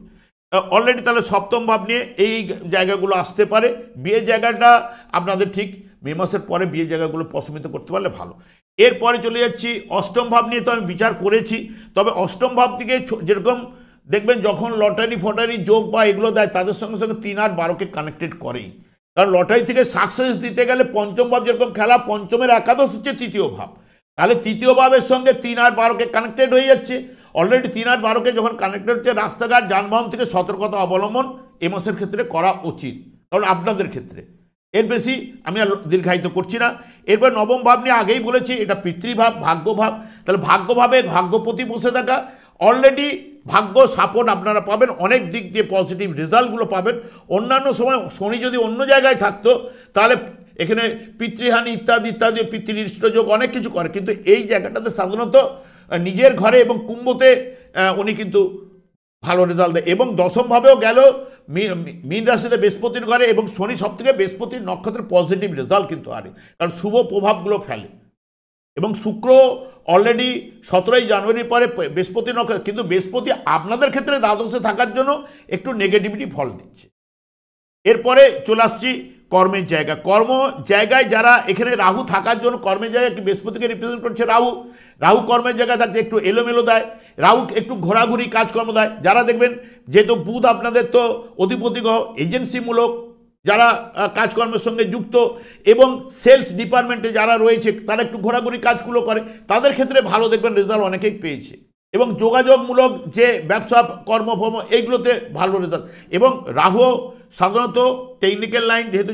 অলরেডি, তাহলে সপ্তম ভাব নিয়ে এই জায়গাগুলো আসতে পারে। বিয়ের জায়গাটা আপনাদের ঠিক মে মাসের পরে বিয়ের জায়গাগুলো প্রশমিত করতে পারলে ভালো। এরপরে চলে যাচ্ছি অষ্টম ভাব নিয়ে, তো আমি বিচার করেছি, তবে অষ্টম ভাব থেকে যেরকম দেখবেন যখন লটারি ফটারি যোগ বা এগুলো দেয় তাদের সঙ্গে সঙ্গে 3 আর 12কে কানেক্টেড করেই, কারণ লটারি থেকে সাকসেস দিতে গেলে পঞ্চম ভাব যেরকম খেলা, পঞ্চমের একাদশ হচ্ছে তৃতীয় ভাব, তাহলে তৃতীয় ভাবের সঙ্গে 3 আর 12কে কানেক্টেড হয়ে যাচ্ছে। অলরেডি 3 আর 12কে যখন কানেক্টেড হচ্ছে, রাস্তাঘাট যানবাহন থেকে সতর্কতা অবলম্বন এ মাসের ক্ষেত্রে করা উচিত, কারণ আপনাদের ক্ষেত্রে। এর বেশি আমি আর দীর্ঘায়িত করছি না। এরপর নবম ভাব নিয়ে আগেই বলেছি, এটা পিতৃভাব, ভাগ্যভাব, তাহলে ভাগ্যভাবে ভাগ্যপতি বসে থাকা, অলরেডি ভাগ্য সাপোর্ট আপনারা পাবেন, অনেক দিক দিয়ে পজিটিভ রেজাল্টগুলো পাবেন। অন্যান্য সময় শনি যদি অন্য জায়গায় থাকতো তাহলে এখানে পিতৃহানি ইত্যাদি ইত্যাদি, পিতৃষ্ঠযোগ অনেক কিছু করে, কিন্তু এই জায়গাটাতে সাধারণত নিজের ঘরে এবং কুম্ভতে উনি কিন্তু ভালো রেজাল্ট দেয়। এবং দশমভাবেও গেল মীন রাশিতে বৃহস্পতির ঘরে, এবং শনি সব থেকে বৃহস্পতির নক্ষত্রের পজিটিভ রেজাল্ট কিন্তু আনে, কারণ শুভ প্রভাবগুলো ফেলে। এবং শুক্র অলরেডি 17ই জানুয়ারির পরে বৃহস্পতি নক্ষত্র, কিন্তু বৃহস্পতি আপনাদের ক্ষেত্রে দ্বাদশে থাকার জন্য একটু নেগেটিভিটি ফল দিচ্ছে। এরপরে চলে আসছি কর্মের জায়গা। কর্ম জায়গায় যারা এখানে রাহু থাকার জন্য কর্মের জায়গায় বৃহস্পতিকে রিপ্রেজেন্ট করছে রাহু কর্মের জায়গায় থাকতে একটু এলোমেলো দেয়, রাহু একটু ঘোরাঘুরি কাজকর্ম দেয়। যারা দেখবেন যেহেতু বুধ আপনাদের তো অধিপতি গ্রহ, এজেন্সিমূলক যারা কাজকর্মের সঙ্গে যুক্ত এবং সেলস ডিপার্টমেন্টে যারা রয়েছে তারা একটু ঘোরাঘুরি কাজগুলো করে, তাদের ক্ষেত্রে ভালো দেখবেন রেজাল্ট অনেকেই পেয়েছে। এবং যোগাযোগমূলক যে ব্যবসা কর্মফর্ম এইগুলোতে ভালো রেজাল্ট। এবং রাহু সাধারণত টেকনিক্যাল লাইন, যেহেতু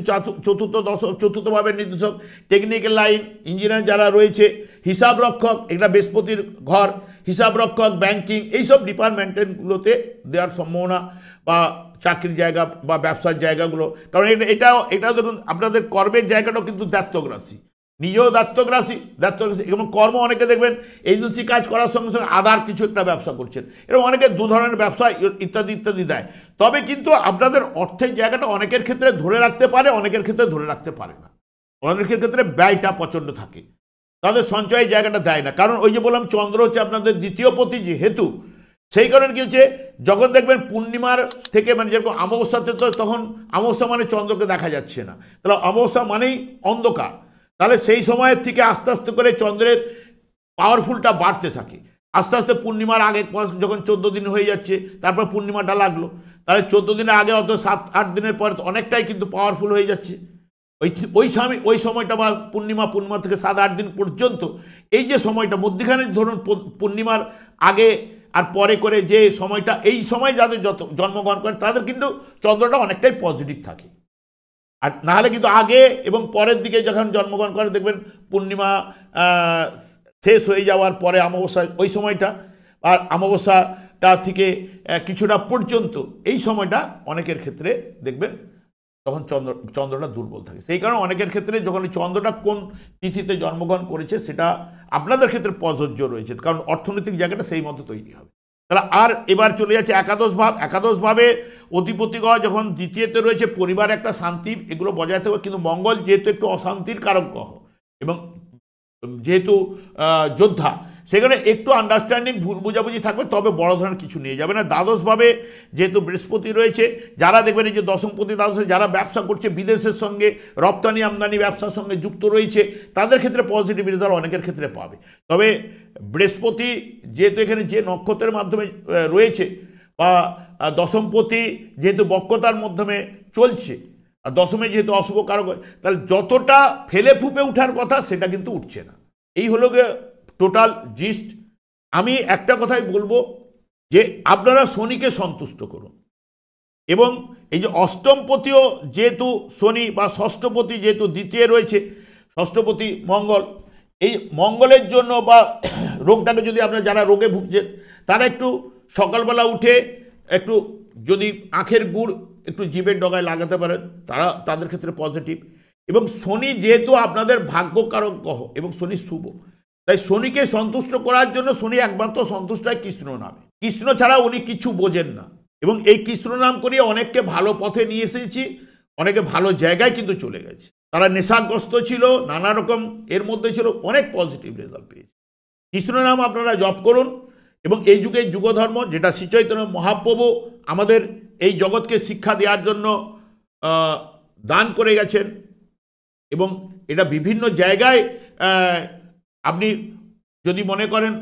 চতুর্থভাবে নির্দেশক, টেকনিক্যাল লাইন, ইঞ্জিনিয়ার যারা রয়েছে, হিসাব রক্ষক, এটা বৃহস্পতির ঘর, হিসাব রক্ষক, ব্যাংকিং, এইসব ডিপার্টমেন্টগুলোতে দেওয়ার সম্ভাবনা, বা চাকরির জায়গা বা ব্যবসার জায়গাগুলো। কারণ এটাও দেখুন আপনাদের কর্মের জায়গাটাও কিন্তু দাত্তক রাশি, নিজেও দাত্তক রাশি এবং কর্ম অনেকে দেখবেন এজেন্সি কাজ করার সঙ্গে সঙ্গে আদার কিছু একটা ব্যবসা করছেন, এরকম অনেকে 2 ধরনের ব্যবসা ইত্যাদি ইত্যাদি দেয়। তবে কিন্তু আপনাদের অর্থের জায়গাটা অনেকের ক্ষেত্রে ধরে রাখতে পারে, অনেকের ক্ষেত্রে ধরে রাখতে পারে না। অনেকের ক্ষেত্রে ব্যয়টা প্রচণ্ড থাকে, তাদের সঞ্চয়ের জায়গাটা দেয় না। কারণ ওই যে বললাম চন্দ্র হচ্ছে আপনাদের দ্বিতীয় পতি, যেহেতু সেই কারণে কি হচ্ছে, যখন দেখবেন পূর্ণিমার থেকে মানে যেরকম অমাবস্যাতে, তো তখন অমাবস্যা মানে চন্দ্রকে দেখা যাচ্ছে না, তাহলে অমাবস্যা মানেই অন্ধকার, তাহলে সেই সময়ের থেকে আস্তে আস্তে করে চন্দ্রের পাওয়ারফুলটা বাড়তে থাকে। আস্তে আস্তে পূর্ণিমার আগে যখন 14 দিন হয়ে যাচ্ছে, তারপর পূর্ণিমাটা লাগলো, তাহলে 14 দিনের আগে অত 7-8 দিনের পরে অনেকটাই কিন্তু পাওয়ারফুল হয়ে যাচ্ছে। ওই সময়টা বা পূর্ণিমা থেকে 7-8 দিন পর্যন্ত এই যে সময়টা মধ্যখানে ধরুন পূর্ণিমার আগে আর পরে করে যে সময়টা, এই সময় যাদের যত জন্মগ্রহণ করেন তাদের কিন্তু চন্দ্রটা অনেকটাই পজিটিভ থাকে। আর নাহলে কিন্তু আগে এবং পরের দিকে যখন জন্মগ্রহণ করে দেখবেন পূর্ণিমা শেষ হয়ে যাওয়ার পরে অমাবস্যা, ওই সময়টা আর অমাবস্যাটা থেকে কিছুটা পর্যন্ত এই সময়টা অনেকের ক্ষেত্রে দেখবেন তখন চন্দ্রটা দুর্বল থাকে। সেই কারণে অনেকের ক্ষেত্রে যখন চন্দ্রটা কোন তিথিতে জন্মগ্রহণ করেছে সেটা আপনাদের ক্ষেত্রে প্রযোজ্য রয়েছে, কারণ অর্থনৈতিক জায়গাটা সেই মতো তৈরি হবে। তাহলে আর এবার চলে যাচ্ছে একাদশ ভাব। একাদশ ভাবে অধিপতি গ্রহ যখন দ্বিতীয়তে রয়েছে, পরিবার একটা শান্তি এগুলো বজায় থাকবে, কিন্তু মঙ্গল যেহেতু একটু অশান্তির কারক গ্রহ এবং যেহেতু যোদ্ধা, সেখানে একটু আন্ডারস্ট্যান্ডিং ভুল বুঝাবুঝি থাকবে, তবে বড় ধরনের কিছু নিয়ে যাবে না। দ্বাদশভাবে যেহেতু বৃহস্পতি রয়েছে, যারা দেখবেন এই যে দশমপতি দ্বাদশে যারা ব্যবসা করছে, বিদেশের সঙ্গে রপ্তানি আমদানি ব্যবসার সঙ্গে যুক্ত রয়েছে, তাদের ক্ষেত্রে পজিটিভ রেজাল্ট অনেকের ক্ষেত্রে পাবে। তবে বৃহস্পতি যেহেতু এখানে যে নক্ষত্রের মাধ্যমে রয়েছে বা দশমপতি যেহেতু বক্রতার মাধ্যমে চলছে, আর দশমে যেহেতু অশুভ কারক, তাহলে যতটা ফেলে ফুপে ওঠার কথা সেটা কিন্তু উঠছে না। এই হলো গিয়ে টোটাল জিস্ট। আমি একটা কথাই বলবো যে আপনারা শনিকে সন্তুষ্ট করুন, এবং এই যে অষ্টমপতিও যেহেতু শনি বা ষষ্ঠপতি যেহেতু দ্বিতীয় রয়েছে, ষষ্ঠপতি মঙ্গল, এই মঙ্গলের জন্য বা রোগটাকে যদি আপনারা যারা রোগে ভুগছেন তারা একটু সকালবেলা উঠে একটু যদি আখের গুড় একটু জিভের ডগায় লাগাতে পারেন, তাদের ক্ষেত্রে পজিটিভ। এবং শনি যেহেতু আপনাদের ভাগ্যকারক গ্রহ এবং শনি শুভ, তাই শনিকে সন্তুষ্ট করার জন্য শনি একমাত্র সন্তুষ্ট হয় কৃষ্ণ নামে। কৃষ্ণ ছাড়া উনি কিছু বোঝেন না, এবং এই কৃষ্ণ নাম করিয়ে অনেককে ভালো পথে নিয়ে এসেছি, অনেকে ভালো জায়গায় কিন্তু চলে গেছে। তারা নেশাগ্রস্ত ছিল, নানা রকম এর মধ্যে ছিল, অনেক পজিটিভ রেজাল্ট পেয়েছে। কৃষ্ণ নাম আপনারা জপ করুন, এবং এই যুগের যুগধর্ম যেটা শ্রী চৈতন্য মহাপ্রভু আমাদের এই জগৎকে শিক্ষা দেওয়ার জন্য দান করে গেছেন, এবং এটা বিভিন্ন জায়গায় আপনি যদি মনে করেন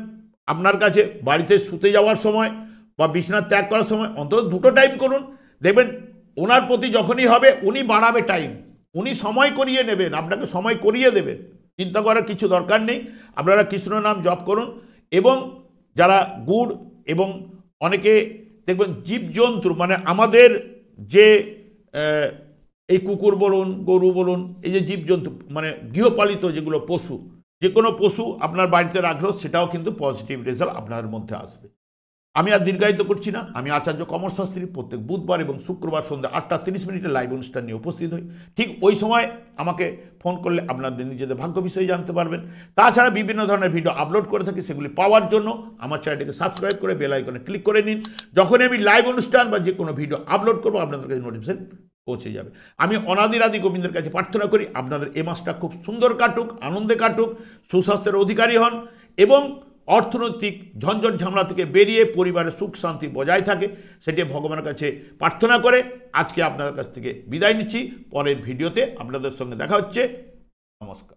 আপনার কাছে বাড়িতে শুতে যাওয়ার সময় বা বিছানা ত্যাগ করার সময় অন্তত 2টো টাইম করুন, দেখবেন ওনার প্রতি যখনই হবে উনি বাড়াবে টাইম, উনি সময় করিয়ে নেবেন, আপনাকে সময় করিয়ে দেবেন, চিন্তা করার কিছু দরকার নেই। আপনারা কৃষ্ণ নাম জপ করুন, এবং যারা গুড় এবং অনেকে দেখবেন জীবজন্তু মানে আমাদের যে এই কুকুর বলুন, গরু বলুন, এই যে জীবজন্তু মানে গৃহপালিত যেগুলো পশু, যে কোনো পশু আপনার বাড়িতে রাখলেও সেটাও কিন্তু পজিটিভ রেজাল্ট আপনার মধ্যে আসবে। আমি আর দীর্ঘায়িত করছি না। আমি আচার্য কমল শাস্ত্রী প্রত্যেক বুধবার এবং শুক্রবার সন্ধ্যা 8:30 লাইভ অনুষ্ঠান নিয়ে উপস্থিত হই। ঠিক ওই সময় আমাকে ফোন করলে আপনাদের নিজেদের ভাগ্য বিষয়ে জানতে পারবেন। তাছাড়া বিভিন্ন ধরনের ভিডিও আপলোড করে থাকি, সেগুলি পাওয়ার জন্য আমার চ্যানেলটিকে সাবস্ক্রাইব করে বেল আইকনে ক্লিক করে নিন। যখনই আমি লাইভ অনুষ্ঠান বা যে কোনো ভিডিও আপলোড করবো আপনাদের কাছে নোটিফিকেশন পৌঁছে যাবে। আমি অনাদিরাদি গোবিন্দের কাছে প্রার্থনা করি আপনাদের এই মাসটা খুব সুন্দর কাটুক, আনন্দে কাটুক, সুস্বাস্থ্যের অধিকারী হন, এবং অর্থনৈতিক ঝঞ্ঝট ঝামেলা থেকে বেরিয়ে পরিবারের সুখ শান্তি বজায় থাকে, সেটি ভগবানের কাছে প্রার্থনা করে আজকে আপনাদের কাছ থেকে বিদায় নিচ্ছি। পরের ভিডিওতে আপনাদের সঙ্গে দেখা হচ্ছে। নমস্কার।